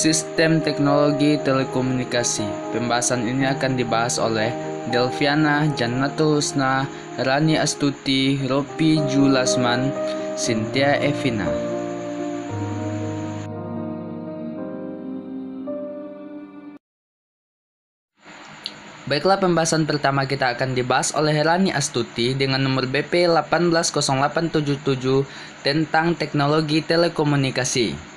Sistem teknologi telekomunikasi. Pembahasan ini akan dibahas oleh Delviana Jannatul Husna, Rani Astuti, Ropi Julasman, Cynthia Evina. Baiklah, pembahasan pertama kita akan dibahas oleh Rani Astuti dengan nomor BP 180877 tentang teknologi telekomunikasi.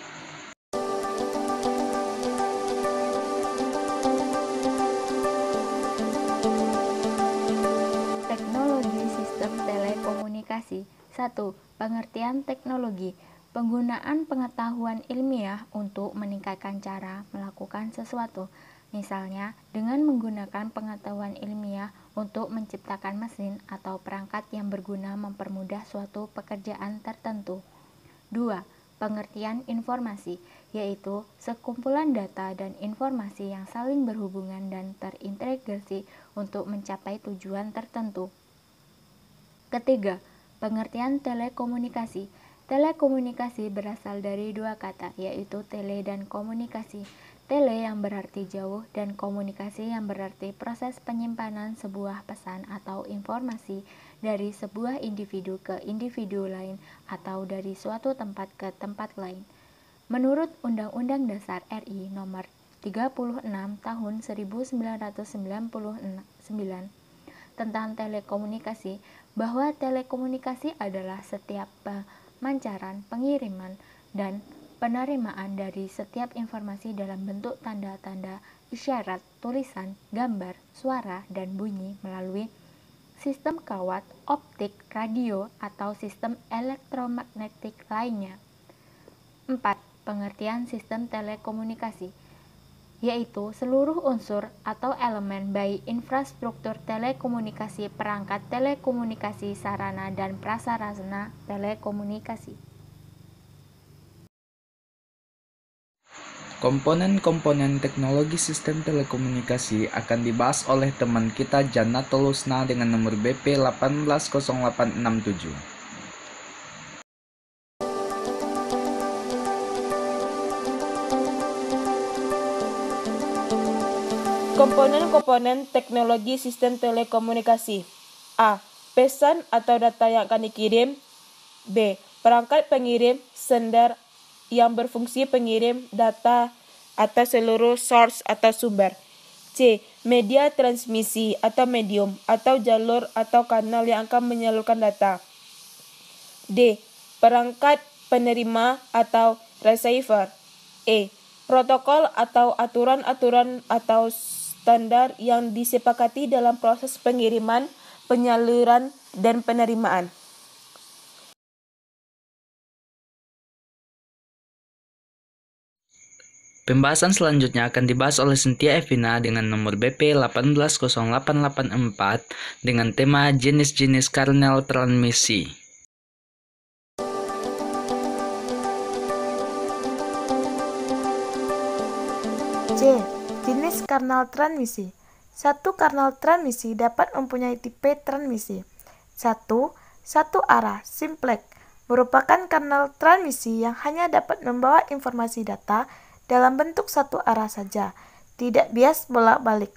Teknologi sistem telekomunikasi. 1. Pengertian teknologi. Penggunaan pengetahuan ilmiah untuk meningkatkan cara melakukan sesuatu. Misalnya, dengan menggunakan pengetahuan ilmiah untuk menciptakan mesin atau perangkat yang berguna mempermudah suatu pekerjaan tertentu. 2. Pengertian informasi, yaitu sekumpulan data dan informasi yang saling berhubungan dan terintegrasi untuk mencapai tujuan tertentu. Ketiga, pengertian telekomunikasi. Telekomunikasi berasal dari dua kata, yaitu tele dan komunikasi. Tele yang berarti jauh dan komunikasi yang berarti proses penyimpanan sebuah pesan atau informasi dari sebuah individu ke individu lain atau dari suatu tempat ke tempat lain. Menurut Undang-Undang Dasar RI Nomor 36 Tahun 1999 tentang telekomunikasi, bahwa telekomunikasi adalah setiap pemancaran, pengiriman, dan penerimaan dari setiap informasi dalam bentuk tanda-tanda, isyarat, tulisan, gambar, suara, dan bunyi melalui sistem kawat, optik, radio, atau sistem elektromagnetik lainnya. 4. Pengertian sistem telekomunikasi, yaitu seluruh unsur atau elemen baik infrastruktur telekomunikasi, perangkat telekomunikasi, sarana dan prasarana telekomunikasi. Komponen-komponen teknologi sistem telekomunikasi akan dibahas oleh teman kita Jannatul Husna dengan nomor BP 180867. Komponen-komponen teknologi sistem telekomunikasi. A. Pesan atau data yang akan dikirim. B. Perangkat pengirim sender yang berfungsi pengirim data atau seluruh source atau sumber. C. Media transmisi atau medium atau jalur atau kanal yang akan menyalurkan data. D. Perangkat penerima atau receiver. E. Protokol atau aturan-aturan atau standar yang disepakati dalam proses pengiriman, penyaluran, dan penerimaan. Pembahasan selanjutnya akan dibahas oleh Cynthia Evina dengan nomor BP 180884 dengan tema jenis-jenis kernel transmisi. C. Jenis kernel transmisi. Satu kernel transmisi dapat mempunyai tipe transmisi. 1. Satu arah simplex merupakan kernel transmisi yang hanya dapat membawa informasi data dalam bentuk satu arah saja, tidak bias bolak-balik.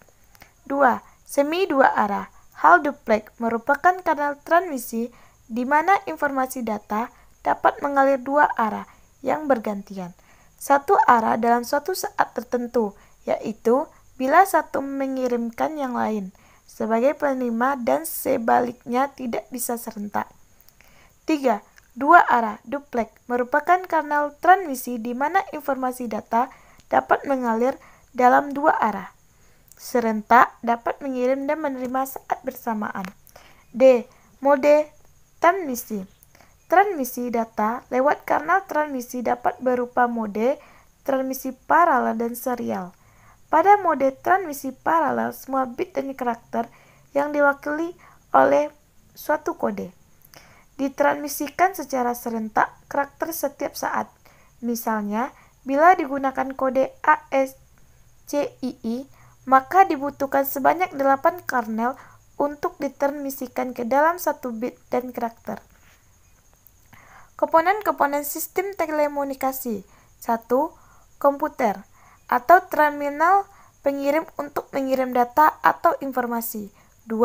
2. Semi dua arah hal duplex merupakan kernel transmisi di mana informasi data dapat mengalir dua arah yang bergantian. Satu arah dalam suatu saat tertentu, yaitu bila satu mengirimkan yang lain sebagai penerima dan sebaliknya tidak bisa serentak. 3. Dua arah duplex merupakan kernel transmisi di mana informasi data dapat mengalir dalam dua arah. Serentak dapat mengirim dan menerima saat bersamaan. D. Mode transmisi. Transmisi data lewat kernel transmisi dapat berupa mode transmisi paralel dan serial. Pada mode transmisi paralel, semua bit dan karakter yang diwakili oleh suatu kode ditransmisikan secara serentak karakter setiap saat. Misalnya, bila digunakan kode ASCII, maka dibutuhkan sebanyak 8 kernel untuk ditransmisikan ke dalam satu bit dan karakter. Komponen-komponen sistem telekomunikasi. 1. Komputer. atau terminal pengirim untuk mengirim data atau informasi. 2.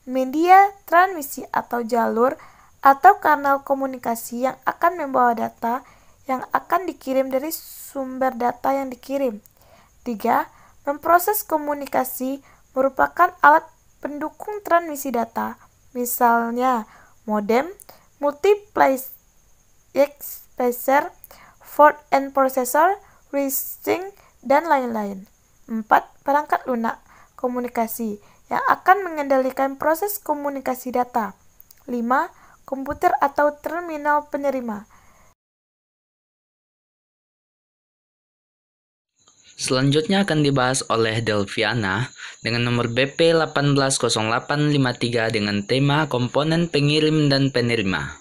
Media transmisi atau jalur atau kanal komunikasi yang akan membawa data yang akan dikirim dari sumber data yang dikirim. 3. Memproses komunikasi merupakan alat pendukung transmisi data, misalnya modem, multiplexer, front-end processor, receiving, dan lain-lain. 4. Perangkat lunak komunikasi yang akan mengendalikan proses komunikasi data. 5. Komputer atau terminal penerima. Selanjutnya akan dibahas oleh Delviana dengan nomor BP 180853 dengan tema komponen pengirim dan penerima.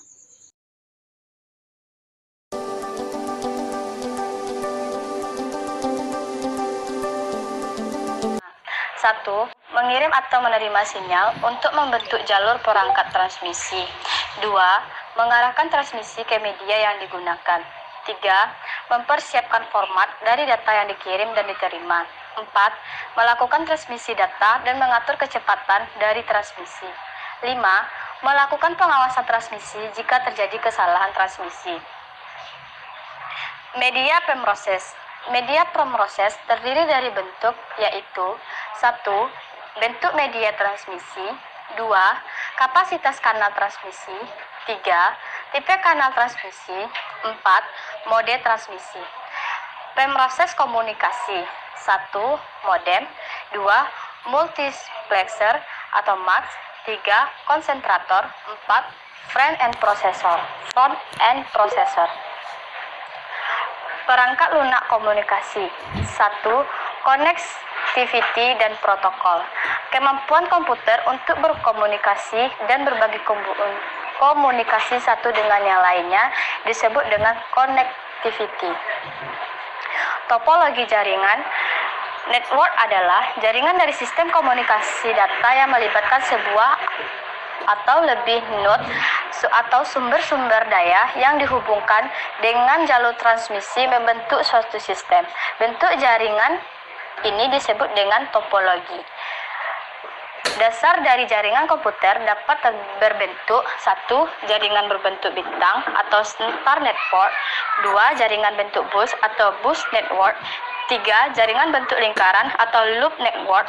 Satu, mengirim atau menerima sinyal untuk membentuk jalur perangkat transmisi. 2. Mengarahkan transmisi ke media yang digunakan. 3. Mempersiapkan format dari data yang dikirim dan diterima. 4. Melakukan transmisi data dan mengatur kecepatan dari transmisi. 5. Melakukan pengawasan transmisi jika terjadi kesalahan transmisi. Media pemroses. Media pemroses terdiri dari bentuk yaitu 1. Bentuk media transmisi. 2. Kapasitas kanal transmisi. 3. Tipe kanal transmisi. 4. Mode transmisi. Pemroses komunikasi. 1. Modem. 2. Multiplexer atau MUX. 3. Konsentrator. 4. Front-end processor. Perangkat lunak komunikasi. 1. Connectivity dan protokol. Kemampuan komputer untuk berkomunikasi dan berbagi komunikasi satu dengan yang lainnya disebut dengan connectivity. Topologi jaringan. Network adalah jaringan dari sistem komunikasi data yang melibatkan sebuah atau lebih node atau sumber-sumber daya yang dihubungkan dengan jalur transmisi membentuk suatu sistem. Bentuk jaringan ini disebut dengan topologi. Dasar dari jaringan komputer dapat berbentuk 1. Jaringan berbentuk bintang atau star network. 2. Jaringan bentuk bus atau bus network. 3. Jaringan bentuk lingkaran atau loop network.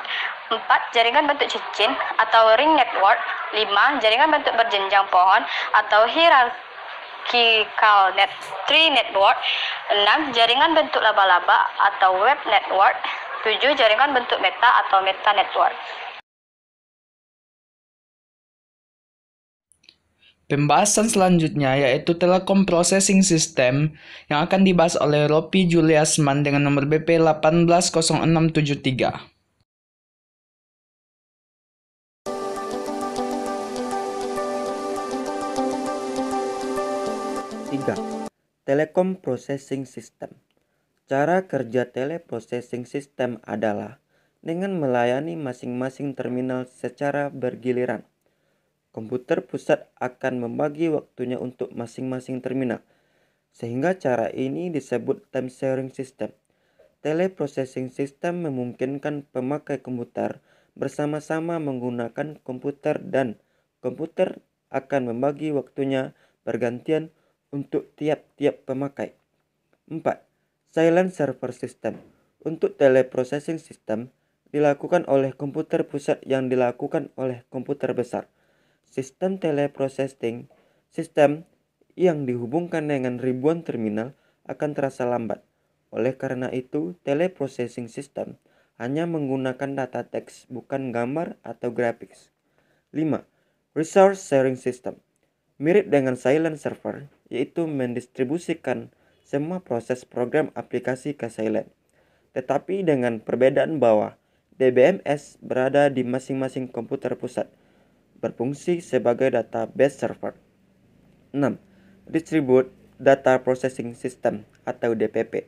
4. Jaringan bentuk cincin atau ring network. 5. Jaringan bentuk berjenjang pohon atau hierarchical tree network. 6. Jaringan bentuk laba-laba atau web network. 7. Jaringan bentuk meta atau meta network. Pembahasan selanjutnya yaitu Telekom Processing System yang akan dibahas oleh Ropi Juliasman dengan nomor BP 180673. 3. Telekom Processing System. Cara kerja teleprocessing system adalah dengan melayani masing-masing terminal secara bergiliran. Komputer pusat akan membagi waktunya untuk masing-masing terminal, sehingga cara ini disebut time sharing system. Teleprocessing system memungkinkan pemakai komputer bersama-sama menggunakan komputer dan komputer akan membagi waktunya bergantian untuk tiap-tiap pemakai. 4. Silent Server System. Untuk teleprocessing system dilakukan oleh komputer pusat yang dilakukan oleh komputer besar. Sistem teleprocessing system yang dihubungkan dengan ribuan terminal akan terasa lambat. Oleh karena itu, teleprocessing system hanya menggunakan data teks, bukan gambar atau grafis. 5. Resource Sharing System. Mirip dengan silent server, yaitu mendistribusikan semua proses program aplikasi ke silent. Tetapi dengan perbedaan bahwa DBMS berada di masing-masing komputer pusat, berfungsi sebagai database server. 6. Distribute Data Processing System atau DPP.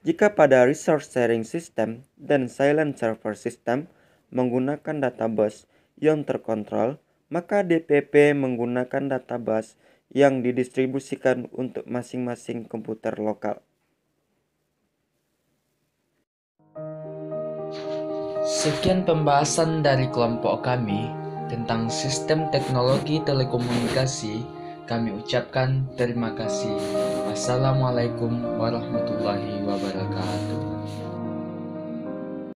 Jika pada Resource Sharing System dan Silent Server System menggunakan database yang terkontrol, maka DPP menggunakan database yang didistribusikan untuk masing-masing komputer lokal. Sekian pembahasan dari kelompok kami tentang sistem teknologi telekomunikasi. Kami ucapkan terima kasih. Wassalamualaikum warahmatullahi wabarakatuh.